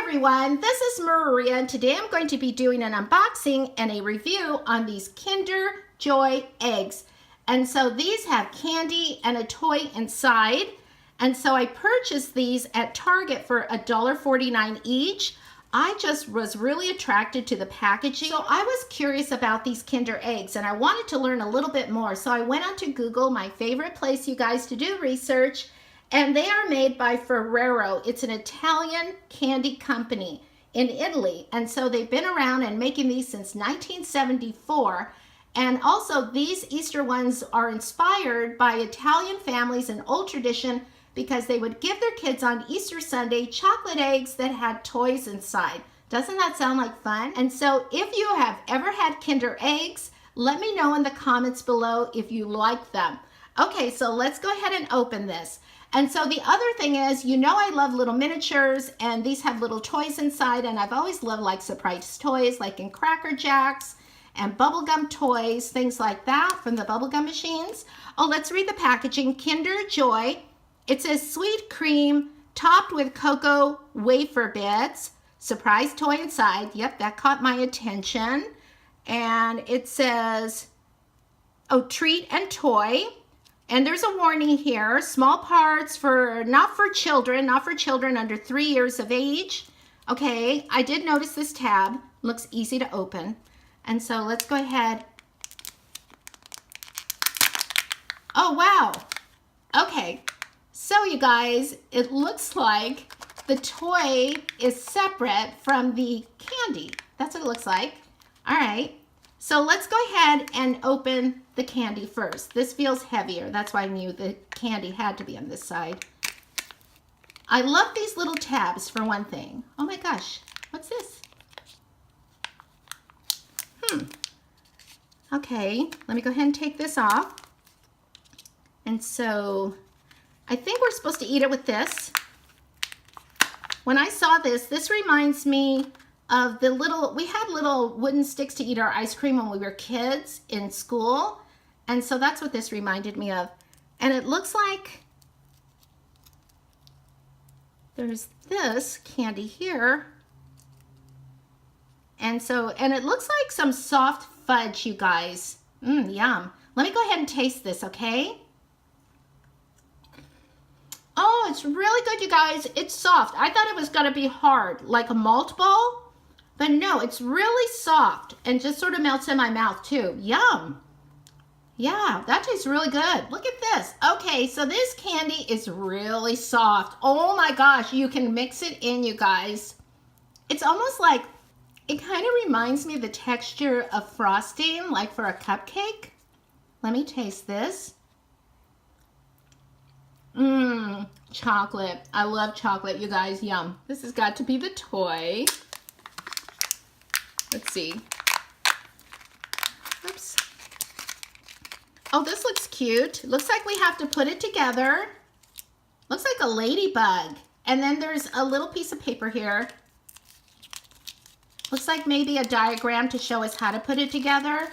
everyone, this is Maria, and today I'm going to be doing an unboxing and a review on these Kinder Joy eggs. And so these have candy and a toy inside. And so I purchased these at Target for $1.49 each. I just was really attracted to the packaging. So I was curious about these Kinder eggs and I wanted to learn a little bit more. So I went onto Google, my favorite place you guys to do research, and they are made by Ferrero. It's an Italian candy company in Italy. And so they've been around and making these since 1974. And also these Easter ones are inspired by Italian families and old tradition because they would give their kids on Easter Sunday chocolate eggs that had toys inside. Doesn't that sound like fun? And so if you have ever had Kinder eggs, let me know in the comments below if you like them. Okay, so let's go ahead and open this. And so the other thing is, you know I love little miniatures, and these have little toys inside, and I've always loved like surprise toys like in Cracker Jacks and bubblegum toys, things like that from the bubblegum machines. Oh, let's read the packaging. Kinder Joy. It says sweet cream topped with cocoa wafer bits. Surprise toy inside. Yep, that caught my attention. And it says, oh, treat and toy. And there's a warning here, small parts for, not for children under 3 years of age. Okay, I did notice this tab, looks easy to open. And so let's go ahead. Oh, wow. Okay, so you guys, it looks like the toy is separate from the candy. That's what it looks like. All right. So let's go ahead and open the candy first. This feels heavier. That's why I knew the candy had to be on this side. I love these little tabs for one thing. Oh my gosh, what's this? Okay, let me go ahead and take this off. And so I think we're supposed to eat it with this. When I saw this, this reminds me of the little, we had little wooden sticks to eat our ice cream when we were kids in school. And so that's what this reminded me of. And it looks like there's this candy here. And so, and it looks like some soft fudge, you guys. Yum. Let me go ahead and taste this, okay? Oh, it's really good, you guys. It's soft. I thought it was gonna be hard, like a malt ball. But no, it's really soft and just sort of melts in my mouth too. Yum. Yeah, that tastes really good. Look at this. Okay, so this candy is really soft. Oh my gosh, you can mix it in, you guys. It's almost like, it kind of reminds me of the texture of frosting, like for a cupcake. Let me taste this. Chocolate. I love chocolate, you guys. Yum. This has got to be the toy. Let's see. Oops. Oh, this looks cute. Looks like we have to put it together. Looks like a ladybug. And then there's a little piece of paper here. Looks like maybe a diagram to show us how to put it together.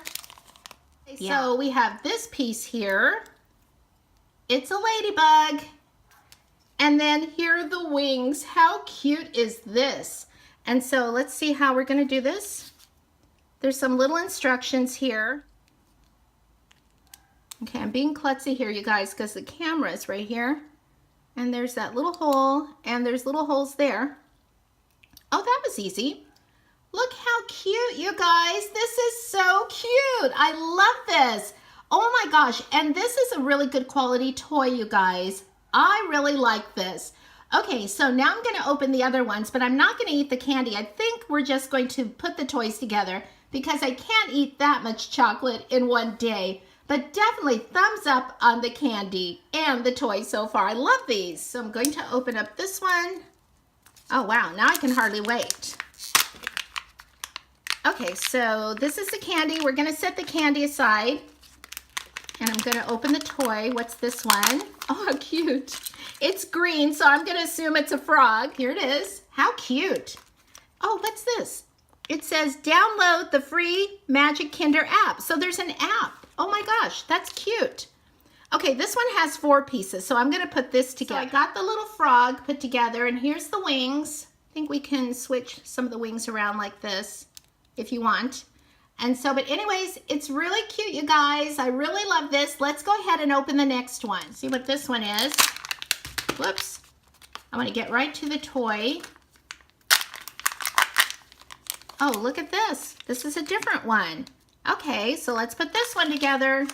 Yeah. So we have this piece here. It's a ladybug. And then here are the wings. How cute is this? And so let's see how we're going to do this. There's some little instructions here. Okay, I'm being klutzy here, you guys, because the camera is right here. And there's that little hole, and there's little holes there. Oh, that was easy. Look how cute, you guys. This is so cute. I love this. Oh my gosh, and this is a really good quality toy, you guys. I really like this. Okay, so now I'm going to open the other ones, but I'm not going to eat the candy. I think we're just going to put the toys together because I can't eat that much chocolate in one day. But definitely thumbs up on the candy and the toys so far. I love these. So I'm going to open up this one. Oh, wow. Now I can hardly wait. Okay, so this is the candy. We're going to set the candy aside. And I'm going to open the toy. What's this one? Oh, how cute. It's green, so I'm going to assume it's a frog. Here it is. How cute. Oh, what's this? It says download the free Magic Kinder app. So there's an app. Oh my gosh, that's cute. Okay, this one has 4 pieces, so I'm going to put this together. So I got the little frog put together, and here's the wings. think we can switch some of the wings around like this if you want. And so, but anyways, it's really cute, you guys. I really love this. Let's go ahead and open the next one. See what this one is. Whoops. I want to get right to the toy. Oh, look at this. This is a different one. Okay, so let's put this one together.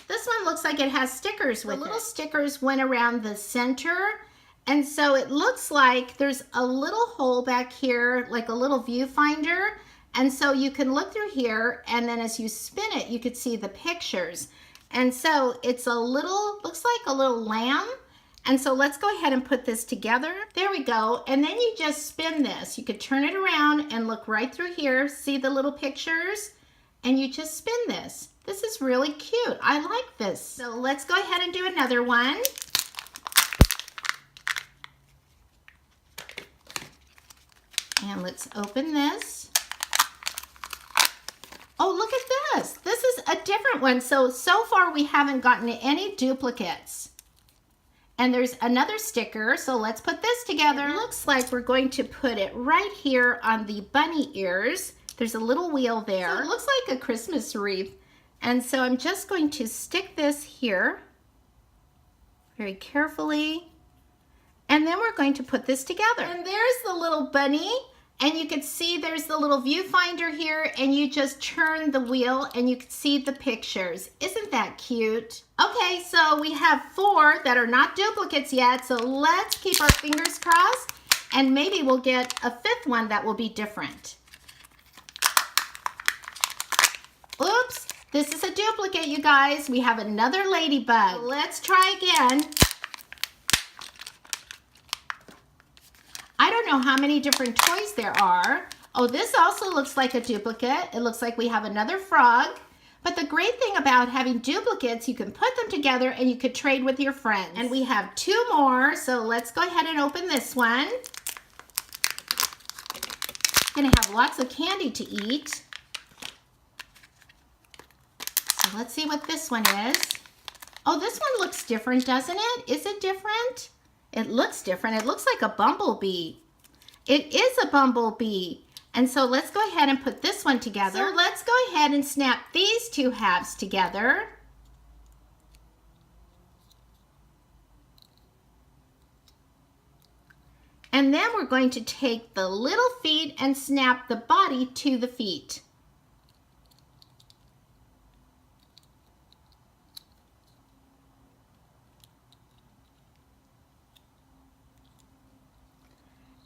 This one looks like it has stickers with it. The little stickers went around the center. And so it looks like there's a little hole back here, like a little viewfinder. And so you can look through here, and then as you spin it, you could see the pictures. And so it's a little, looks like a little lamb. And so let's go ahead and put this together. There we go. And then you just spin this. You could turn it around and look right through here, see the little pictures, and you just spin this. This is really cute. I like this. So let's go ahead and do another one. And let's open this. Oh, look at this. This is a different one. So far we haven't gotten any duplicates. And there's another sticker, so let's put this together. It looks like we're going to put it right here on the bunny ears. There's a little wheel there. So it looks like a Christmas wreath. And so I'm just going to stick this here very carefully. And then we're going to put this together. And there's the little bunny. And you can see there's the little viewfinder here, and you just turn the wheel and you can see the pictures. Isn't that cute? Okay, so we have 4 that are not duplicates yet, so let's keep our fingers crossed, and maybe we'll get a 5th one that will be different. Oops, this is a duplicate, you guys. We have another ladybug. Let's try again. I don't know how many different toys there are. Oh, this also looks like a duplicate. It looks like we have another frog. But the great thing about having duplicates, you can put them together and you could trade with your friends. And we have 2 more, so let's go ahead and open this one. Gonna have lots of candy to eat. So let's see what this one is. Oh, this one looks different, doesn't it? Is it different? It looks different. It looks like a bumblebee. It is a bumblebee. And so let's go ahead and put this one together. So let's go ahead and snap these 2 halves together. And then we're going to take the little feet and snap the body to the feet.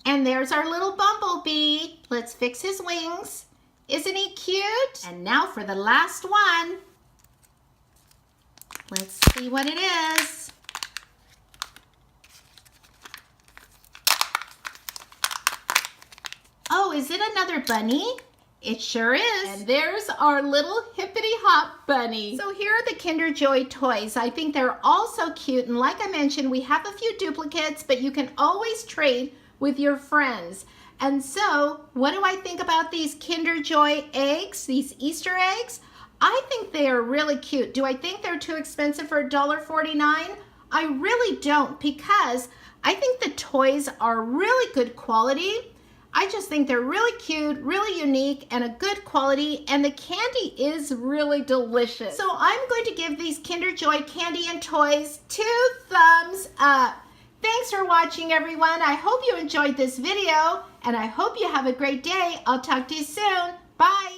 And there's our little bumblebee. Let's fix his wings. Isn't he cute? And now for the last one. Let's see what it is. Oh, is it another bunny? It sure is. And there's our little hippity-hop bunny. So here are the Kinder Joy toys. I think they're all so cute. And like I mentioned, we have a few duplicates, but you can always trade with your friends. And so, what do I think about these Kinder Joy eggs, these Easter eggs? I think they are really cute. Do I think they're too expensive for $1.49? I really don't, because I think the toys are really good quality. I just think they're really cute, really unique, and a good quality, and the candy is really delicious. So I'm going to give these Kinder Joy candy and toys 2 thumbs up. Thanks for watching, everyone. I hope you enjoyed this video, and I hope you have a great day. I'll talk to you soon. Bye.